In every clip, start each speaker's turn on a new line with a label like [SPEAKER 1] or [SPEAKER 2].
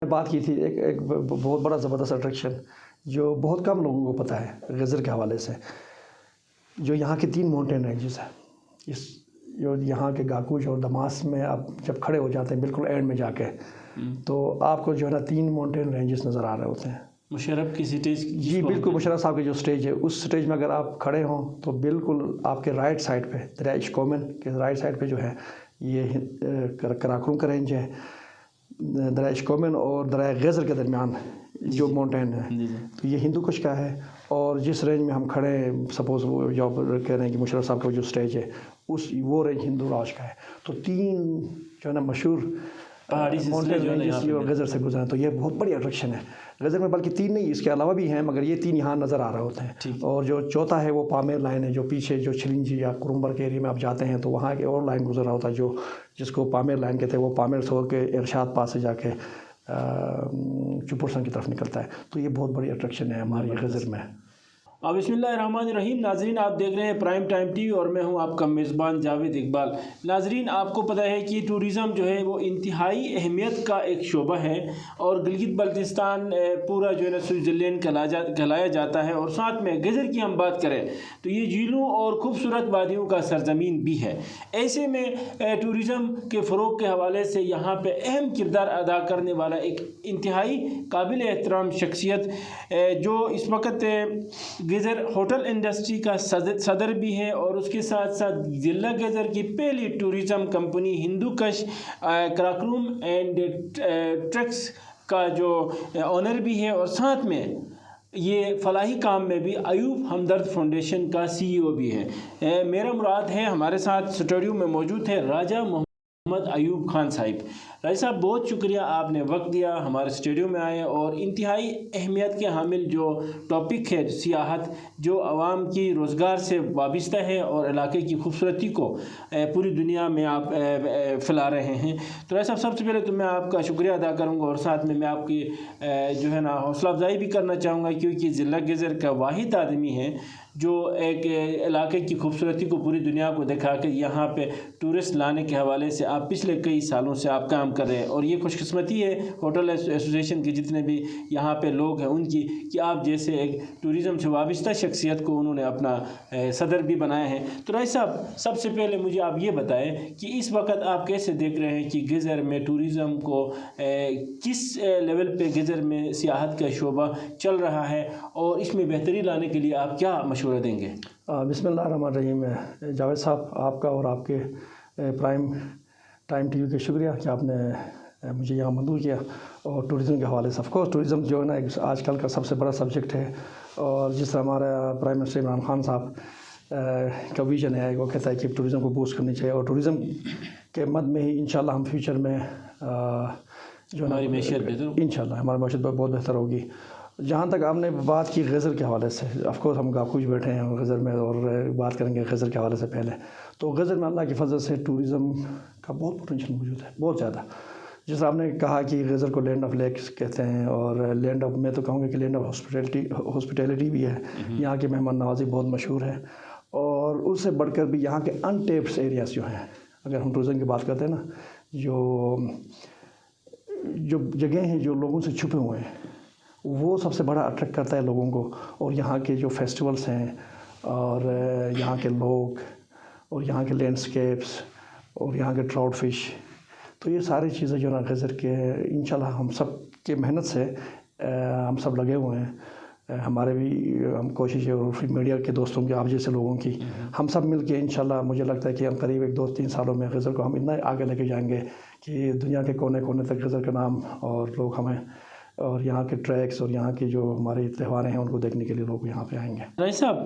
[SPEAKER 1] بات کی تھی ایک بہت بڑا زبردست اٹریکشن جو بہت کم لوگوں کو پتہ ہے غزر کے حوالے سے، جو یہاں کے 3 ماؤنٹین رینجز ہیں، جو یہاں کے گاکوچ اور دماس میں آپ جب کھڑے ہو جاتے ہیں بالکل اینڈ میں جا کے، تو آپ کو جو ہے نا 3 ماؤنٹین رینجز نظر آ رہے ہوتے ہیں۔
[SPEAKER 2] مشرف کی سٹیج،
[SPEAKER 1] جی بالکل، مشرف صاحب کی جو سٹیج ہے اس سٹیج میں اگر آپ کھڑے ہوں تو بالکل آپ کے رائٹ سائڈ پہ دریائے اشکومن کے رائٹ سائڈ پہ جو ہے یہ کراکرم کا رینج ہے، دریائے اشکومن اور دریائے غزر کے درمیان جو ماؤنٹین ہے تو یہ ہندو کش کا ہے۔ اور جس رینج میں ہم کھڑے ہیں، سپوز وہ جو کہہ رہے ہیں کہ مشرف صاحب کا جو سٹیج ہے وہ رینج ہندو راج کا ہے، تو 3 جو ہے نا مشہور ماؤنٹین رینجز اور غزر سے گزرے، تو یہ بہت بڑی اٹریکشن ہے غزر میں، بلکہ 3 نہیں اس کے علاوہ بھی ہیں، مگر یہ 3 یہاں نظر آ رہے ہوتے ہیں۔ اور جو چوتھا ہے وہ پامیر لائن ہے، جو پیچھے جو چھلنجی یا کرمبر کے ایریا میں آپ جاتے ہیں تو وہاں ایک اور لائن گزر رہا ہوتا ہے جس کو پامیر لائن کہتے ہیں، وہ پامیر سے ہو کے ارشاد پاس سے جا کے چپرسن کی طرف نکلتا ہے، تو یہ بہت بڑی اٹریکشن ہے ہماری غزر میں۔
[SPEAKER 2] بسم اللہ الرحمن الرحیم۔ ناظرین، آپ دیکھ رہے ہیں پرائم ٹائم ٹی وی اور میں ہوں آپ کا میزبان جاوید اقبال۔ ناظرین، آپ کو پتہ ہے کہ ٹورزم جو ہے وہ انتہائی اہمیت کا ایک شعبہ ہے، اور گلگت بلتستان پورا جو ہے نا سوئٹزرلینڈ کہلایا جاتا ہے، اور ساتھ میں غزر کی ہم بات کریں تو یہ جھیلوں اور خوبصورت وادیوں کا سرزمین بھی ہے۔ ایسے میں ٹورزم کے فروغ کے حوالے سے یہاں پہ اہم کردار ادا کرنے والا ایک انتہائی قابل احترام شخصیت جو اس وقت غزر ہوٹل انڈسٹری کا صدر بھی ہے، اور اس کے ساتھ ساتھ ضلع غزر کی پہلی ٹورزم کمپنی ہندو کش کراکروم اینڈ ٹریکس کا جو آنر بھی ہے، اور ساتھ میں یہ فلاحی کام میں بھی ایوب ہمدرد فاؤنڈیشن کا CEO بھی ہے۔ میرا مراد ہے ہمارے ساتھ اسٹوڈیو میں موجود ہے راجہ محمد ایوب خان صاحب۔ راجہ صاحب، بہت شکریہ، آپ نے وقت دیا، ہمارے اسٹوڈیو میں آئے، اور انتہائی اہمیت کے حامل جو ٹاپک ہے سیاحت، جو عوام کی روزگار سے وابستہ ہے اور علاقے کی خوبصورتی کو پوری دنیا میں آپ پھیلا رہے ہیں، تو راجہ صاحب سب سے پہلے تو میں آپ کا شکریہ ادا کروں گا، اور ساتھ میں آپ کی جو ہے نا حوصلہ افزائی بھی کرنا چاہوں گا، کیونکہ ضلع غزر کا واحد آدمی ہے جو ایک علاقے کی خوبصورتی کو پوری دنیا کو دکھا کے یہاں پہ ٹورسٹ لانے کے حوالے سے آپ پچھلے کئی سالوں سے آپ کام کر رہے ہیں، اور یہ خوش قسمتی ہے ہوٹل ایسوسیشن کے جتنے بھی یہاں پہ لوگ ہیں ان کی، کہ آپ جیسے ایک ٹورزم سے وابستہ شخصیت کو انہوں نے اپنا صدر بھی بنایا ہے۔ تو راجہ صاحب، سب سے پہلے مجھے آپ یہ بتائیں کہ اس وقت آپ کیسے دیکھ رہے ہیں کہ غزر میں ٹورزم کو کس لیول پہ غزر میں سیاحت کا شعبہ چل رہا ہے، اور اس میں بہتری لانے کے لیے آپ کیا مشورہ دیں گے؟
[SPEAKER 1] بسم اللہ الرحمن الرحیم۔ جاوید صاحب، آپ کا اور آپ کے پرائم ٹائم ٹی وی کا شکریہ کہ آپ نے مجھے یہاں مدعو کیا، اور ٹورزم کے حوالے سے آف کورس ٹورزم جو ہے نا آج کل کا سب سے بڑا سبجیکٹ ہے، اور جس طرح ہمارا پرائم منسٹر عمران خان صاحب کا ویژن ہے، وہ کہتا ہے کہ ٹورزم کو بوسٹ کرنی چاہیے، اور ٹورزم کے مد میں ہی انشاءاللہ ہم فیوچر میں جو ہے نا انشاءاللہ ہماری معیشت بہت بہتر ہوگی۔ جہاں تک آپ نے بات کی غزر کے حوالے سے، آف کورس ہم گاکوچ بیٹھے ہیں غزر میں، اور بات کریں گے غزر کے حوالے سے پہلے، تو غزر میں اللہ کی فضل سے ٹورزم کا بہت پوٹینشیل موجود ہے، بہت زیادہ۔ جس آپ نے کہا کہ غزر کو لینڈ آف لیکس کہتے ہیں، اور لینڈ آف، میں تو کہوں گا کہ لینڈ آف ہاسپٹیلٹی بھی ہے، یہاں کی مہمان نوازی بہت مشہور ہے، اور اس سے بڑھ کر بھی یہاں کے ان ٹیپڈ ایریاز جو ہیں، اگر ہم ٹورزم کی بات کرتے ہیں نا، جو جگہیں ہیں جو لوگوں سے چھپے ہوئے ہیں، وہ سب سے بڑا اٹریکٹ کرتا ہے لوگوں کو، اور یہاں کے جو فیسٹیولس ہیں، اور یہاں کے لوگ، اور یہاں کے لینڈسکیپس، اور یہاں کے ٹراؤٹ فش، تو یہ ساری چیزیں جو نا غزر کے انشاءاللہ ہم سب کے محنت سے ہم سب لگے ہوئے ہیں، ہمارے بھی ہم کوشش ہے، اور میڈیا کے دوستوں کی، آپ جیسے لوگوں کی، ہم سب مل کے انشاءاللہ مجھے لگتا ہے کہ ہم قریب 1-2-3 سالوں میں غزر کو ہم اتنا آگے لے کے جائیں گے کہ دنیا کے کونے کونے تک غزر کا نام، اور لوگ ہمیں، اور یہاں کے ٹریکس اور یہاں کے جو ہمارے تہوار ہیں ان کو دیکھنے کے لیے لوگ یہاں پہ آئیں گے۔
[SPEAKER 2] راجہ صاحب،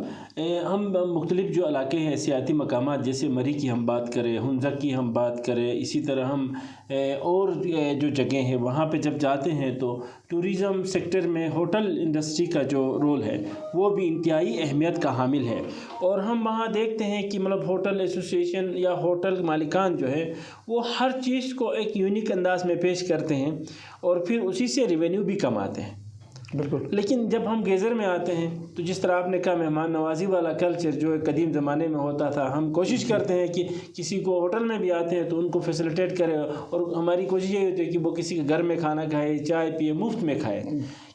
[SPEAKER 2] ہم مختلف جو علاقے ہیں، سیاحتی مقامات، جیسے مری کی ہم بات کریں، ہنزک کی ہم بات کریں، اسی طرح ہم اور جو جگہیں ہیں وہاں پہ جب جاتے ہیں تو ٹورزم سیکٹر میں ہوٹل انڈسٹری کا جو رول ہے وہ بھی انتہائی اہمیت کا حامل ہے، اور ہم وہاں دیکھتے ہیں کہ مطلب ہوٹل ایسوسیشن یا ہوٹل مالکان جو ہے وہ ہر چیز کو ایک یونیک انداز میں پیش کرتے ہیں، اور پھر اسی سے ریونیو بھی کماتے ہیں۔
[SPEAKER 1] بالکل.
[SPEAKER 2] لیکن جب ہم گیزر میں آتے ہیں تو جس طرح آپ نے کہا مہمان نوازی والا کلچر جو ایک قدیم زمانے میں ہوتا تھا، ہم کوشش کرتے ہیں کہ کسی کو ہوٹل میں بھی آتے ہیں تو ان کو فیسیلیٹیٹ کرے، اور ہماری کوشش یہ ہوتی ہے کہ وہ کسی کے گھر میں کھانا کھائے، چائے پیے، مفت میں کھائے.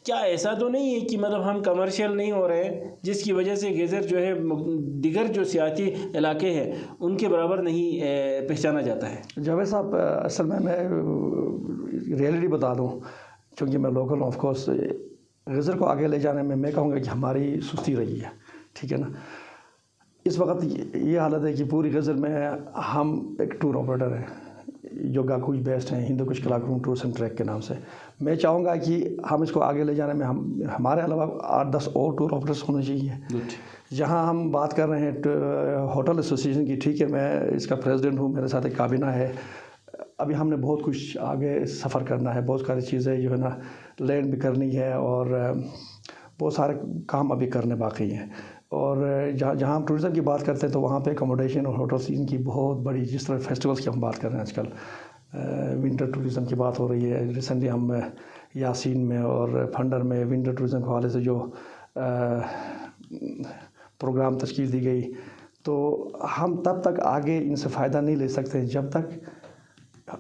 [SPEAKER 2] کیا ایسا تو نہیں ہے کہ مطلب ہم کمرشل نہیں ہو رہے ہیں جس کی وجہ سے گیزر جو ہے دیگر جو سیاحتی علاقے ہیں ان کے برابر نہیں پہچانا جاتا ہے؟
[SPEAKER 1] جاوید صاحب، اصل میں ریئلٹی بتا دوں، چونکہ میں لوکل ہوں. آف کورس غزر کو آگے لے جانے میں کہوں گا کہ ہماری سستی رہی ہے. ٹھیک ہے نا. اس وقت یہ حالت ہے کہ پوری غزر میں ہم ایک ٹور آپریٹر ہیں جو گاکوئی بیسڈ ہیں، ہندو کچھ کلاکروم ٹورس اینڈ ٹریک کے نام سے. میں چاہوں گا کہ ہم اس کو آگے لے جانے میں ہمارے علاوہ 8-10 اور ٹور آپریٹرس ہونے چاہیے. جہاں ہم بات کر رہے ہیں ہوٹل ایسوسیشن کی، ٹھیک ہے، میں اس کا پریزیڈنٹ ہوں، میرے ساتھ ایک کابینہ ہے. ابھی ہم نے بہت کچھ آگے سفر کرنا ہے، بہت ساری چیزیں جو ہے نا لینڈ بھی کرنی ہے، اور بہت سارے کام ابھی کرنے باقی ہیں. اور جہاں ہم ٹورزم کی بات کرتے ہیں تو وہاں پہ اکوموڈیشن اور ہوٹل سیزن کی بہت بڑی، جس طرح فیسٹیولس کی ہم بات کر رہے ہیں آج کل، ونٹر ٹورزم کی بات ہو رہی ہے. ریسنٹلی ہم یاسین میں اور پھنڈر میں ونٹر ٹورزم کے حوالے سے جو پروگرام تشکیل دی گئی، تو ہم تب تک آگے ان سے فائدہ نہیں لے سکتے جب تک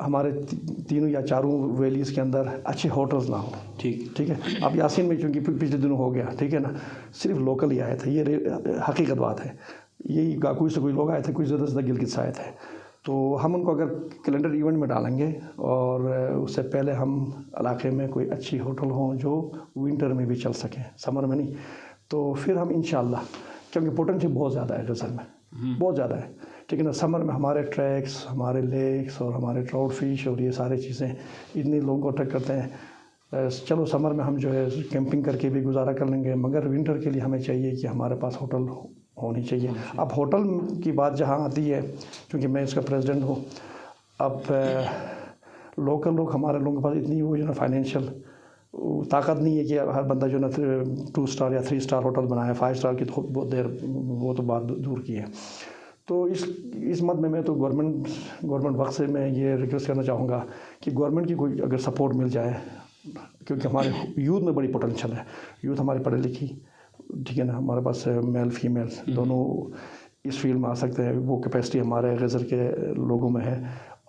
[SPEAKER 1] ہمارے تینوں یا چاروں ویلیز کے اندر اچھے ہوٹلز نہ ہوں. ٹھیک ہے. اب یاسین میں چونکہ پچھلے دنوں ہو گیا، ٹھیک ہے نا، صرف لوکل ہی آئے تھے، یہ حقیقت بات ہے. یہی گاکوئی سے کوئی لوگ آئے تھے، کوئی زیادہ سے زیادہ گلگت سے آئے تھے. تو ہم ان کو اگر کیلنڈر ایونٹ میں ڈالیں گے، اور اس سے پہلے ہم علاقے میں کوئی اچھی ہوٹل ہوں جو ونٹر میں بھی چل سکیں، سمر میں نہیں، تو پھر ہم انشاءاللہ، کیونکہ پوٹینشیل بہت زیادہ ہے غزل میں، بہت زیادہ ہے. ٹھیک ہے نا. سمر میں ہمارے ٹریکس، ہمارے لیکس اور ہمارے ٹراؤٹ فش اور یہ سارے چیزیں اتنے لوگوں کو اٹریکٹ کرتے ہیں. چلو سمر میں ہم جو ہے کیمپنگ کر کے بھی گزارا کر لیں گے، مگر ونٹر کے لیے ہمیں چاہیے کہ ہمارے پاس ہوٹل ہونی چاہیے. اب ہوٹل کی بات جہاں آتی ہے، کیونکہ میں اس کا پریزیڈنٹ ہوں، اب لوکل لوگ، ہمارے لوگوں کے پاس اتنی وہ جو ہے نا فائنینشیل طاقت نہیں ہے کہ ہر بندہ جو ہے نا 2 اسٹار یا 3 اسٹار ہوٹل بنائے. 5 اسٹار کی تو بہت دیر، وہ تو بات دور کی ہے. تو اس مد میں تو گورنمنٹ وقت سے میں یہ ریکویسٹ کرنا چاہوں گا کہ گورنمنٹ کی کوئی اگر سپورٹ مل جائے، کیونکہ ہمارے یوتھ میں بڑی پوٹینشیل ہے. یوتھ ہماری پڑھی لکھی، ٹھیک ہے نا، ہمارے پاس میل فیمیل دونوں اس فیلڈ میں آ سکتے ہیں. وہ کیپیسٹی ہمارے غزر کے لوگوں میں ہے.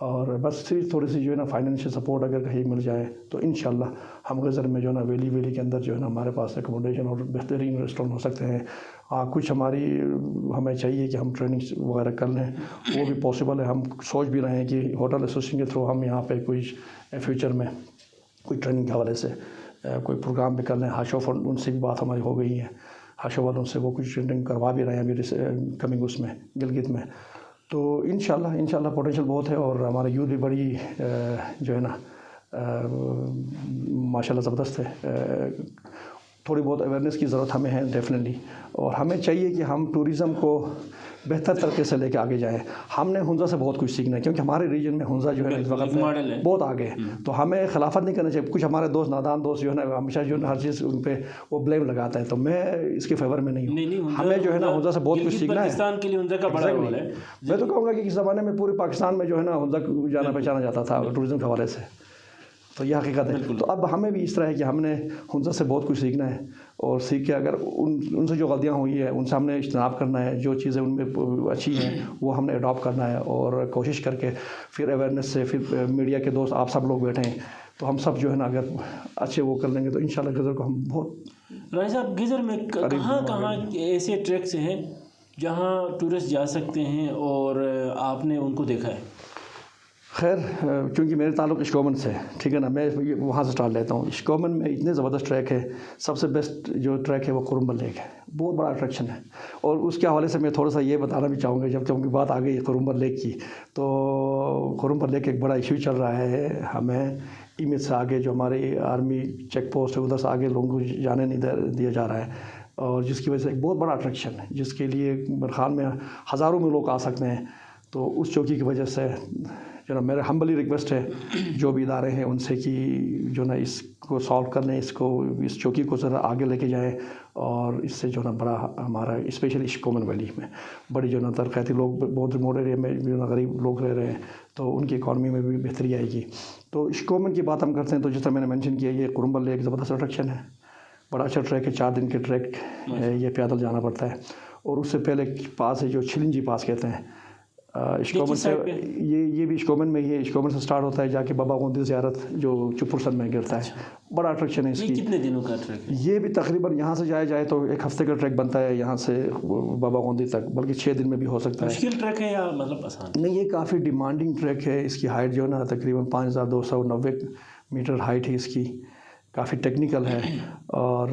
[SPEAKER 1] اور بس تھوڑی سی جو ہے نا فائنینشیل سپورٹ اگر کہیں مل جائے تو انشاءاللہ ہم غزر میں جو ہے نا ویلی کے اندر جو ہے نا ہمارے پاس اکوموڈیشن اور بہترین ریسٹورینٹ ہو سکتے ہیں. کچھ ہمیں چاہیے کہ ہم ٹریننگ وغیرہ کر لیں، وہ بھی پاسبل ہے. ہم سوچ بھی رہے ہیں کہ ہوٹل ایسوسیشن کے تھرو ہم یہاں پہ کوئی فیوچر میں کوئی ٹریننگ کے حوالے سے کوئی پروگرام بھی کر لیں. ہاشو فنڈ ان سے بھی بات ہماری ہو گئی ہے، ہاشو والوں سے، وہ کچھ ٹریننگ کروا بھی رہے ہیں ابھی کمنگ اس میں گلگت میں. تو انشاءاللہ پوٹینشیل بہت ہے، اور ہمارا یوتھ بھی بڑی جو ہے نا ماشاءاللہ زبردست ہے. تھوڑی بہت اویئرنیس کی ضرورت ہمیں ہے ڈیفینیٹلی، اور ہمیں چاہیے کہ ہم ٹورزم کو بہتر طریقے سے لے کے آگے جائیں. ہم نے ہنزا سے بہت کچھ سیکھنا ہے، کیونکہ ہمارے ریجن میں ہنزا جو ہے اس وقت بہت آگے ہے. تو ہمیں خلافت نہیں کرنا چاہیے. کچھ ہمارے دوست، نادان دوست جو ہے نا، ہمیشہ جو ہے نا ہر چیز ان پہ وہ بلیم لگاتا ہے. تو میں اس کے فیور میں نہیں ہوں. ہمیں جو ہے نا ہنزا سے بہت کچھ سیکھنا ہے.
[SPEAKER 2] پاکستان کے لیے ہنزا کا بڑا رول ہے.
[SPEAKER 1] میں تو کہوں گا کہ اس زمانے میں پورے پاکستان میں جو ہے نا ہنزا جانا پہچانا جاتا تھا ٹورزم کے حوالے سے. تو یہ حقیقت ہے. تو اب ہمیں بھی اس طرح ہے کہ ہم نے ہنزا سے بہت کچھ سیکھنا ہے، اور سیکھ کے اگر ان سے جو غلطیاں ہوئی ہیں ان سے ہم نے اجتناب کرنا ہے. جو چیزیں ان میں اچھی ہیں وہ ہم نے اڈاپٹ کرنا ہے، اور کوشش کر کے پھر اویئرنیس سے، پھر میڈیا کے دوست آپ سب لوگ بیٹھے ہیں تو ہم سب جو ہے نا اگر اچھے وہ کر لیں گے تو انشاءاللہ غزر کو ہم بہت.
[SPEAKER 2] راجہ صاحب، غزر میں کہاں ایسے ٹریکس ہیں جہاں ٹورسٹ جا سکتے ہیں اور آپ نے ان کو دیکھا ہے؟
[SPEAKER 1] خیر، چونکہ میرے تعلق اشکومن سے، ٹھیک ہے نا، میں وہاں سے اسٹارٹ لیتا ہوں. اشکومن میں اتنے زبردست ٹریک ہے. سب سے بیسٹ جو ٹریک ہے وہ قرمبل لیک ہے، بہت بڑا اٹریکشن ہے. اور اس کے حوالے سے میں تھوڑا سا یہ بتانا بھی چاہوں گا، جب کیونکہ بات آ گئی ہے قرمبل لیک کی، تو قرمبل لیک ایک بڑا ایشو چل رہا ہے. ہمیں ایمیج سے آگے جو ہماری آرمی چیک پوسٹ ہے ادھر سے آگے لوگوں کو جانے نہیں دیا جا رہا ہے، اور جس کی وجہ سے ایک بہت بڑا اٹریکشن ہے، جس کے لیے برخان میں ہزاروں میں لوگ آ سکتے ہیں. تو اس چوکی کی وجہ سے جو نا میرے ہمبلی ریکویسٹ ہے جو بھی ادارے ہیں ان سے کہ جو نا اس کو سالو کر لیں، اس چوکی کو ذرا آگے لے کے جائیں. اور اس سے جو نا بڑا ہمارا اسپیشلی اشکومن ویلی میں بڑی جو نا ترقیاتی لوگ بہت ریموٹ ایریا میں جو نا غریب لوگ رہ رہے ہیں، تو ان کی اکانومی میں بھی بہتری آئے گی. تو اشکومن کی بات ہم کرتے ہیں تو جس طرح میں نے مینشن کیا، یہ قرمبل لیک زبردست اٹریکشن ہے. بڑا اچھا ٹریک ہے، 4 دن کے ٹریک ہے، یہ پیدل جانا پڑتا ہے. اور اس سے پہلے پاس ہے جو چھلنجی پاس کہتے ہیں، اشکومن سے، یہ بھی اشکومن میں ہی ہے. اشکومن سے سٹارٹ ہوتا ہے جا کے بابا غوندی زیارت جو چپرسن میں گرتا ہے. بڑا اٹریکشن ہے اس کی.
[SPEAKER 2] کتنے دنوں کا ٹریک ہے
[SPEAKER 1] یہ بھی تقریباً یہاں سے جایا جائے تو 1 ہفتے کا ٹریک بنتا ہے یہاں سے بابا غوندی تک، بلکہ 6 دن میں بھی ہو سکتا ہے.
[SPEAKER 2] مشکل ٹریک ہے یا مطلب آسان؟
[SPEAKER 1] نہیں، یہ کافی ڈیمانڈنگ ٹریک ہے. اس کی ہائٹ جو ہے نا تقریباً 5290 میٹر ہائٹ ہے اس کی، کافی ٹیکنیکل ہے. اور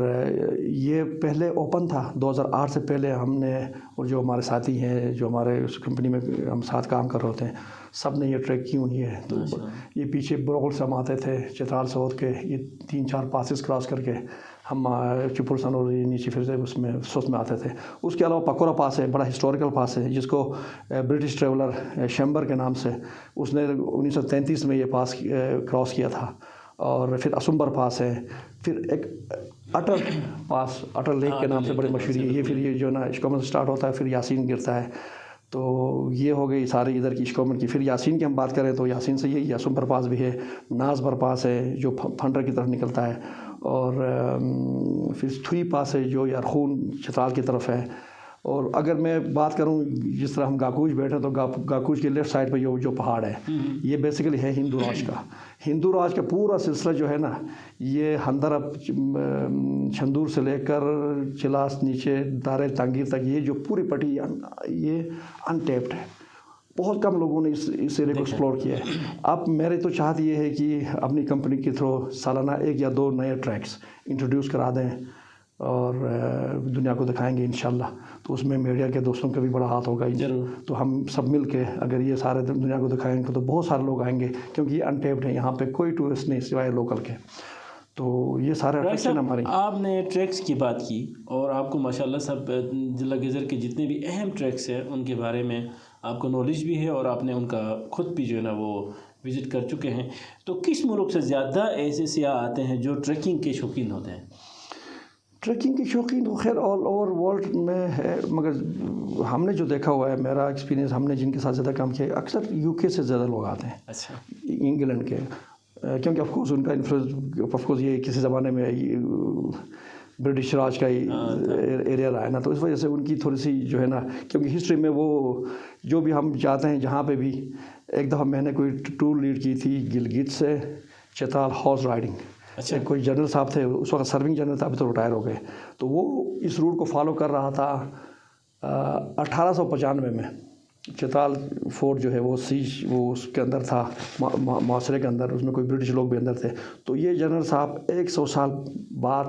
[SPEAKER 1] یہ پہلے اوپن تھا 2008 سے پہلے. ہم نے اور جو ہمارے ساتھی ہیں جو ہمارے اس کمپنی میں ہم ساتھ کام کر رہے ہوتے ہیں، سب نے یہ ٹریک کی ہوئی ہے. تو یہ پیچھے بروغل سے ہم آتے تھے، چترال سے ہوت کے یہ 3-4 پاسز کراس کر کے ہم چپرسن اور نیچے پھر سے اس میں سوس میں آتے تھے. اس کے علاوہ پکورا پاس ہے، بڑا ہسٹوریکل پاس ہے جس کو برٹش ٹریولر شیمبر کے نام سے اس نے 1933 میں یہ پاس کراس کیا تھا. اور پھر اسمبر پاس ہے، پھر ایک اٹل پاس، اٹل لیک کے نام سے بڑے مشہور ہے. یہ پھر یہ جو ہے نا اشکومن سے سٹارٹ ہوتا ہے، پھر یاسین گرتا ہے. تو یہ ہو گئی سارے ادھر کی اشکومن کی. پھر یاسین کی ہم بات کریں تو یاسین سے یہ اسمبر پاس بھی ہے، نازبر پاس ہے جو پھنڈر کی طرف نکلتا ہے. اور پھر تھوئی پاس ہے جو یارخون چترال کی طرف ہے. اور اگر میں بات کروں جس طرح ہم گاکوج بیٹھے تو گاکوج کے لیفٹ سائڈ پہ جو پہاڑ ہے یہ بیسیکلی ہے ہندو راج کا. ہندو راج کا پورا سلسلہ جو ہے نا یہ ہندرب چھندور سے لے کر چلاس نیچے دارے تانگیر تک، یہ جو پوری پٹی یہ انٹیپڈ ہے. بہت کم لوگوں نے اس ایریا کو ایکسپلور کیا ہے. اب میری تو چاہت یہ ہے کہ اپنی کمپنی کے تھرو سالانہ 1 یا 2 نئے ٹریکس انٹروڈیوس کرا دیں اور دنیا کو دکھائیں گے انشاءاللہ. تو اس میں میڈیا کے دوستوں کا بھی بڑا ہاتھ ہوگا. تو ہم سب مل کے اگر یہ سارے دنیا کو دکھائیں گے تو بہت سارے لوگ آئیں گے، کیونکہ یہ انٹیپڈ ہے، یہاں پہ کوئی ٹورسٹ نہیں سوائے لوکل کے. تو یہ سارے اٹریکشن ہماری.
[SPEAKER 2] آپ نے ٹریکس کی بات کی اور آپ کو ماشاءاللہ سب ضلع گیزر کے جتنے بھی اہم ٹریکس ہیں ان کے بارے میں آپ کو نالج بھی ہے اور آپ نے ان کا خود بھی جو ہے نا وہ وزٹ کر چکے ہیں. تو کس ملک سے زیادہ ایسے سیاح آتے ہیں جو ٹریکنگ کے شوقین ہوتے ہیں؟
[SPEAKER 1] ٹریکنگ کے شوقین تو خیر آل اوور ورلڈ میں ہے، مگر ہم نے جو دیکھا ہوا ہے، میرا ایکسپیرینس، ہم نے جن کے ساتھ زیادہ کام کیا ہے اکثر UK سے زیادہ لوگ آتے ہیں.
[SPEAKER 2] اچھا.
[SPEAKER 1] انگلینڈ کے، کیونکہ آف کورس ان کا انفلوئنس آف کورس یہ کسی زمانے میں برٹش راج کا ہی ایریا رہا ہے نا، تو اس وجہ سے ان کی تھوڑی سی جو ہے نا، کیونکہ ہسٹری میں وہ جو بھی ہم جاتے ہیں جہاں پہ بھی. ایک دفعہ میں نے کوئی ٹور لیڈ کی تھی گلگت سے چترال ہارس رائڈنگ.
[SPEAKER 2] اچھا.
[SPEAKER 1] کوئی جنرل صاحب تھے اس وقت، سرونگ جنرل تھا، ابھی تو ریٹائر ہو گئے. تو وہ اس روٹ کو فالو کر رہا تھا 1895 میں. چترال فورٹ جو ہے وہ سیج وہ اس کے اندر تھا، معاشرے کے اندر، اس میں کوئی برٹش لوگ بھی اندر تھے. تو یہ جنرل صاحب 100 سال بعد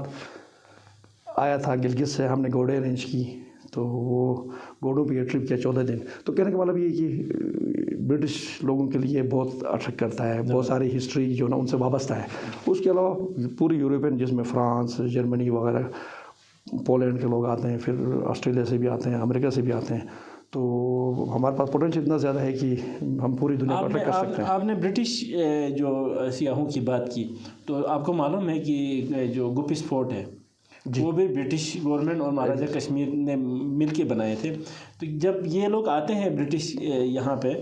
[SPEAKER 1] آیا تھا گلگت سے. ہم نے گھوڑے ارینج کی تو وہ گھوڑوں پہ یہ ٹرپ کیا 14 دن. تو کہنے کا مطلب یہ کہ برٹش لوگوں کے لیے بہت اٹریکٹ کرتا ہے، بہت ساری ہسٹری جو نا ان سے وابستہ ہے. اس کے علاوہ پوری یورپین جس میں فرانس، جرمنی وغیرہ، پولینڈ کے لوگ آتے ہیں، پھر آسٹریلیا سے بھی آتے ہیں، امریکہ سے بھی آتے ہیں. تو ہمارے پاس پوٹینشیل اتنا زیادہ ہے کہ ہم پوری دنیا کو اٹریکٹ کر سکتے ہیں.
[SPEAKER 2] آپ نے برٹش جو سیاحوں کی بات کی تو آپ کو معلوم ہے کہ جو گپس فورٹ ہے وہ بھی برٹش گورنمنٹ اور مہاراجہ کشمیر نے مل کے بنائے تھے. تو جب یہ لوگ آتے ہیں برٹش یہاں پہ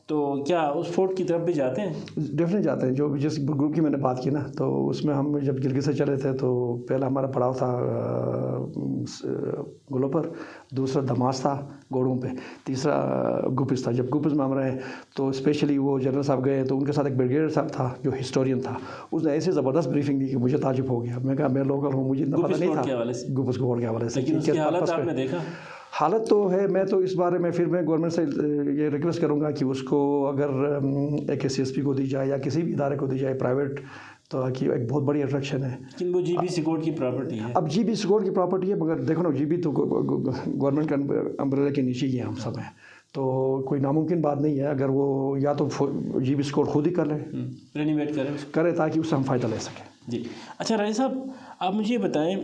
[SPEAKER 2] تو کیا اس فورٹ کی طرف بھی جاتے ہیں؟
[SPEAKER 1] ڈیفینیٹلی جاتے ہیں. جو جس گروپ کی میں نے بات کی نا، تو اس میں ہم جب گلگت سے چلے تھے تو پہلا ہمارا پڑاؤ تھا گلوپر، دوسرا دماس تھا گھوڑوں پہ، تیسرا گپس تھا. جب گپس میں ہم رہے تو اسپیشلی وہ جنرل صاحب گئے تو ان کے ساتھ ایک بریگیڈیئر صاحب تھا جو ہسٹورین تھا. اس نے ایسی زبردست بریفنگ دی کہ مجھے تعجب ہو گیا. میں کہا میں لوکل ہوں، مجھے اتنا پتہ نہیں تھا گپس فورٹ کے حوالے سے.
[SPEAKER 2] لیکن اس کی حالت آپ نے دیکھا؟
[SPEAKER 1] حالت تو ہے. میں تو اس بارے میں پھر میں گورنمنٹ سے یہ ریکویسٹ کروں گا کہ اس کو اگر ایک CSP کو دی جائے یا کسی بھی ادارے کو دی جائے پرائیویٹ، تو کہ ایک بہت بڑی اٹریکشن ہے.
[SPEAKER 2] لیکن وہ GB سیکورٹ کی پراپرٹی ہے.
[SPEAKER 1] اب GB سیکورٹ کی پراپرٹی ہے، مگر دیکھو نا GB تو گورنمنٹ کے امبریلا کے نیچے ہی ہیں ہم سب ہیں. تو کوئی ناممکن بات نہیں ہے. اگر وہ یا تو GB سیکورٹ خود ہی کر لیں،
[SPEAKER 2] رینویٹ
[SPEAKER 1] کرے تاکہ اس سے ہم فائدہ لے سکیں.
[SPEAKER 2] جی اچھا رائے صاحب، آپ مجھے بتائیں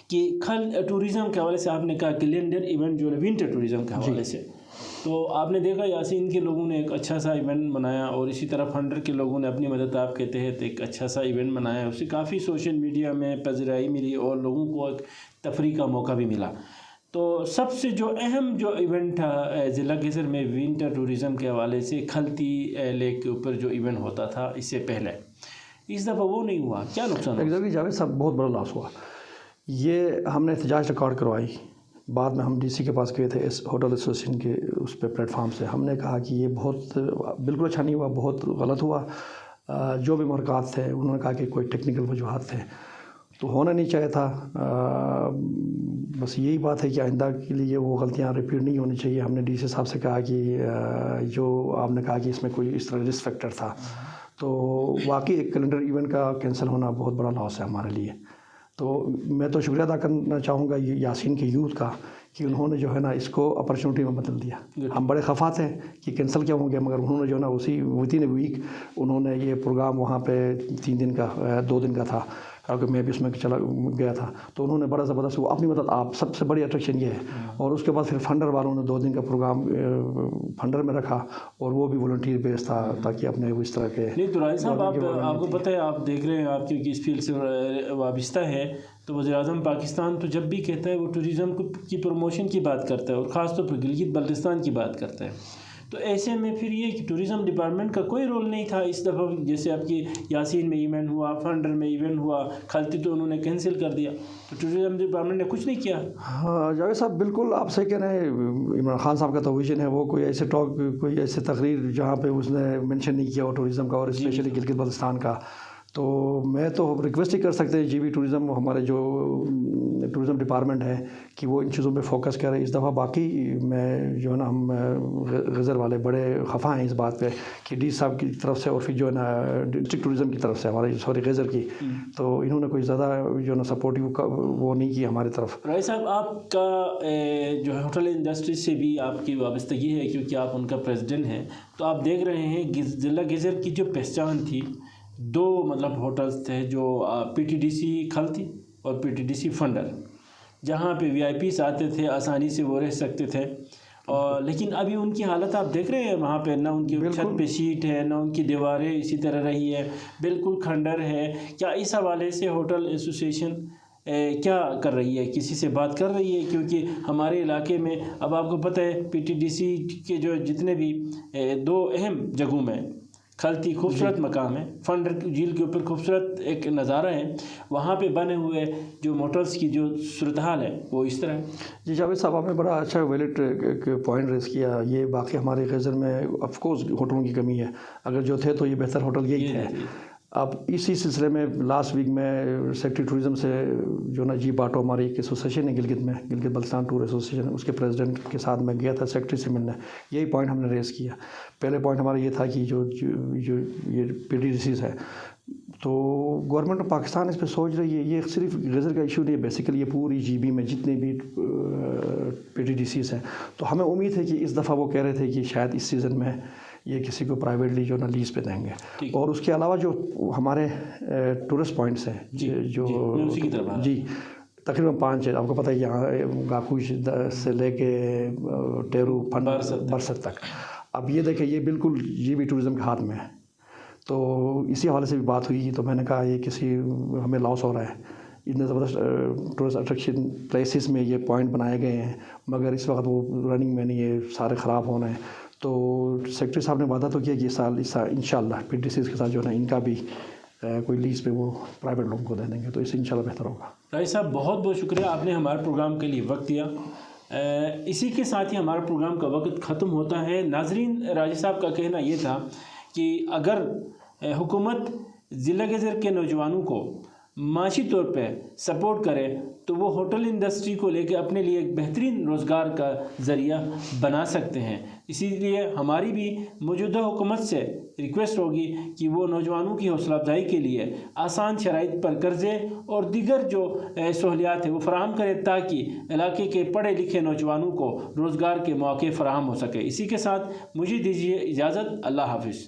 [SPEAKER 2] کہ ٹوریزم کے حوالے سے آپ نے کہا کیلنڈر ایونٹ جو ہے ونٹر ٹوریزم کے حوالے سے، تو آپ نے دیکھا یاسین کے لوگوں نے ایک اچھا سا ایونٹ بنایا اور اسی طرح فنڈر کے لوگوں نے اپنی مدد آپ کے تحت ایک اچھا سا ایونٹ بنایا. اس سے کافی سوشل میڈیا میں پذیرائی ملی اور لوگوں کو ایک تفریح کا موقع بھی ملا. تو سب سے جو اہم جو ایونٹ تھا ضلع گیزر میں ونٹر ٹوریزم کے حوالے سے، کھلتی لیک کے اوپر جو ایونٹ ہوتا تھا اس سے پہلے، اس دفعہ وہ نہیں ہوا، کیا نقصان؟
[SPEAKER 1] ایگزیکٹلی جاوید صاحب، بہت بڑا لاس ہوا. یہ ہم نے احتجاج ریکارڈ کروائی، بعد میں ہم ڈی سی کے پاس گئے تھے اس ہوٹل ایسوسیشن کے اس پہ پلیٹ فارم سے. ہم نے کہا کہ یہ بہت بالکل اچھا نہیں ہوا، بہت غلط ہوا. جو بھی محرکات تھے انہوں نے کہا کہ کوئی ٹیکنیکل وجوہات تھے تو ہونا نہیں چاہیے تھا. بس یہی بات ہے کہ آئندہ کے لیے وہ غلطیاں ریپیٹ نہیں ہونی چاہیے. ہم نے ڈی سی صاحب سے کہا کہ جو آپ نے کہا کہ اس میں کوئی اس طرح رسک فیکٹر تھا، تو واقعی ایک کیلنڈر ایونٹ کا کینسل ہونا بہت بڑا لاس ہے ہمارے لیے. تو میں تو شکریہ ادا کرنا چاہوں گا یاسین کے یوتھ کا کہ انہوں نے جو ہے نا اس کو اپرچونٹی میں بدل دیا. ہم بڑے خفا تھے کہ کینسل کیا ہوں گے، مگر انہوں نے جو ہے نا اسی ودن اے ویک انہوں نے یہ پروگرام وہاں پہ 3 دن کا 2 دن کا تھا، کیونکہ میں بھی اس میں چلا گیا تھا، تو انہوں نے بڑا زبردست وہ اپنی مدد. آپ سب سے بڑی اٹریکشن یہ ہے. اور اس کے بعد پھر فنڈر والوں نے 2 دن کا پروگرام فنڈر میں رکھا اور وہ بھی والنٹیئر بیس تھا تاکہ اپنے اس طرح کے.
[SPEAKER 2] نہیں تو راجد صاحب، آپ کو پتہ ہے، آپ دیکھ رہے ہیں، آپ کیونکہ اس فیلڈ سے وابستہ ہے، تو وزیر اعظم پاکستان تو جب بھی کہتا ہے وہ ٹورزم کی پروموشن کی بات کرتا ہے، اور خاص طور پر گلگت بلتستان کی بات کرتا ہے. تو ایسے میں پھر یہ کہ ٹورزم ڈپارٹمنٹ کا کوئی رول نہیں تھا اس دفعہ. جیسے آپ کی یاسین میں ایونٹ ہوا، فنڈر میں ایونٹ ہوا، کھلتی تو انہوں نے کینسل کر دیا، تو ٹورزم ڈپارٹمنٹ نے کچھ نہیں کیا.
[SPEAKER 1] ہاں جاوید صاحب، بالکل آپ سے کہہ رہے ہیں. عمران خان صاحب کا تو ویژن ہے، وہ کوئی ایسے ٹاک، کوئی ایسے تقریر جہاں پہ اس نے مینشن نہیں کیا وہ ٹورزم کا، اور اسپیشلی گلگت بلتستان کا. تو میں تو ریکویسٹ ہی کر سکتے ہیں جی بی ٹورزم، ہمارے جو ٹورزم ڈپارٹمنٹ ہے، کہ وہ ان چیزوں پہ فوکس کرے اس دفعہ. باقی میں جو ہے نا، ہم غزر والے بڑے خفا ہیں اس بات پہ کہ ڈی صاحب کی طرف سے اور پھر جو ہے نا ڈسٹرکٹ ٹورزم کی طرف سے ہمارے غزر کی، تو انہوں نے کوئی زیادہ جو ہے نا سپورٹیو وہ نہیں کی ہماری طرف.
[SPEAKER 2] رائی صاحب، آپ کا جو ہے ہوٹل انڈسٹری سے بھی آپ کی وابستگی ہے کیونکہ آپ ان کا پریزیڈنٹ ہیں. تو آپ دیکھ رہے ہیں ضلع غزر کی جو پہچان تھی، 2 مطلب ہوٹلز تھے جو پی ٹی ڈی سی کھل تھی اور پی ٹی ڈی سی فنڈر، جہاں پہ وی آئی پیز آتے تھے، آسانی سے وہ رہ سکتے تھے. اور لیکن ابھی ان کی حالت آپ دیکھ رہے ہیں، وہاں پہ نہ ان کی چھت پہ شیٹ ہے، نہ ان کی دیواریں اسی طرح رہی ہے، بالکل کھنڈر ہے. کیا اس حوالے سے ہوٹل ایسوسیشن کیا کر رہی ہے؟ کسی سے بات کر رہی ہے؟ کیونکہ ہمارے علاقے میں اب آپ کو پتہ ہے پی ٹی ڈی سی کے جو جتنے بھی 2 اہم جگہوں میں، کھلتی خوبصورت مقام ہے، فنڈر جھیل کے اوپر خوبصورت ایک نظارہ ہے، وہاں پہ بنے ہوئے جو موٹرز کی جو صورتحال ہے وہ اس طرح ہے.
[SPEAKER 1] جی جاوید صاحب، آپ نے بڑا اچھا ویلڈ پوائنٹ ریز کیا. یہ باقی ہمارے غزر میں آف کورس ہوٹلوں کی کمی ہے، اگر جو تھے تو یہ بہتر ہوٹل یہی تھے. اب اسی سلسلے میں لاسٹ ویک میں سیکٹری ٹورزم سے جو نا جی باٹو، ہماری ایک ایسوسیشن ہے گلگت میں، گلگت بلتستان ٹور ایسوسیشن، اس کے پریزیڈنٹ کے ساتھ میں گیا تھا سیکٹری سے ملنے. یہی پوائنٹ ہم نے ریز کیا. پہلے پوائنٹ ہمارا یہ تھا کہ جو یہ پی ڈی ڈی سیز ہے، تو گورنمنٹ آف پاکستان اس پہ سوچ رہی ہے. یہ صرف غزر کا ایشو نہیں ہے، بیسیکلی یہ پوری جی بی میں جتنے بھی پی ڈی ڈی سیز ہیں. تو ہمیں امید ہے کہ اس دفعہ وہ کہہ رہے تھے کہ شاید اس سیزن میں یہ کسی کو پرائیویٹلی جو نا لیز پہ دیں گے. اور اس کے علاوہ جو ہمارے ٹورسٹ پوائنٹس ہیں جو جی تقریباً 5 ہے، آپ کو پتہ ہے یہاں گاکوش سے لے کے ٹیرو برسر تک. اب یہ دیکھیں یہ بالکل جی بی ٹورزم کے ہاتھ میں ہے. تو اسی حوالے سے بھی بات ہوئی، تو میں نے کہا یہ کسی ہمیں لاس ہو رہا ہے. اتنے زبردست ٹورسٹ اٹریکشن پلیسز میں یہ پوائنٹ بنائے گئے ہیں، مگر اس وقت وہ رننگ میں نہیں ہے، سارے خراب ہو رہے ہیں. تو سیکرٹری صاحب نے وعدہ تو کیا کہ اس سال انشاءاللہ پی ڈی سی کے ساتھ جو ہے نا ان کا بھی کوئی لیز پہ وہ پرائیویٹ لوگوں کو دے دیں گے، تو اس سے انشاءاللہ بہتر ہوگا.
[SPEAKER 2] رائی صاحب، بہت بہت شکریہ، آپ نے ہمارے پروگرام کے لیے وقت دیا. اسی کے ساتھ ہی ہمارا پروگرام کا وقت ختم ہوتا ہے. ناظرین، راجد صاحب کا کہنا یہ تھا کہ اگر حکومت ضلع غزر کے نوجوانوں کو معاشی طور پہ سپورٹ کرے تو وہ ہوٹل انڈسٹری کو لے کے اپنے لیے ایک بہترین روزگار کا ذریعہ بنا سکتے ہیں. اسی لیے ہماری بھی موجودہ حکومت سے ریکویسٹ ہوگی کہ وہ نوجوانوں کی حوصلہ افزائی کے لیے آسان شرائط پر قرضے اور دیگر جو سہولیات ہیں وہ فراہم کرے تاکہ علاقے کے پڑھے لکھے نوجوانوں کو روزگار کے مواقع فراہم ہو سکے. اسی کے ساتھ مجھے دیجیے اجازت. اللہ حافظ.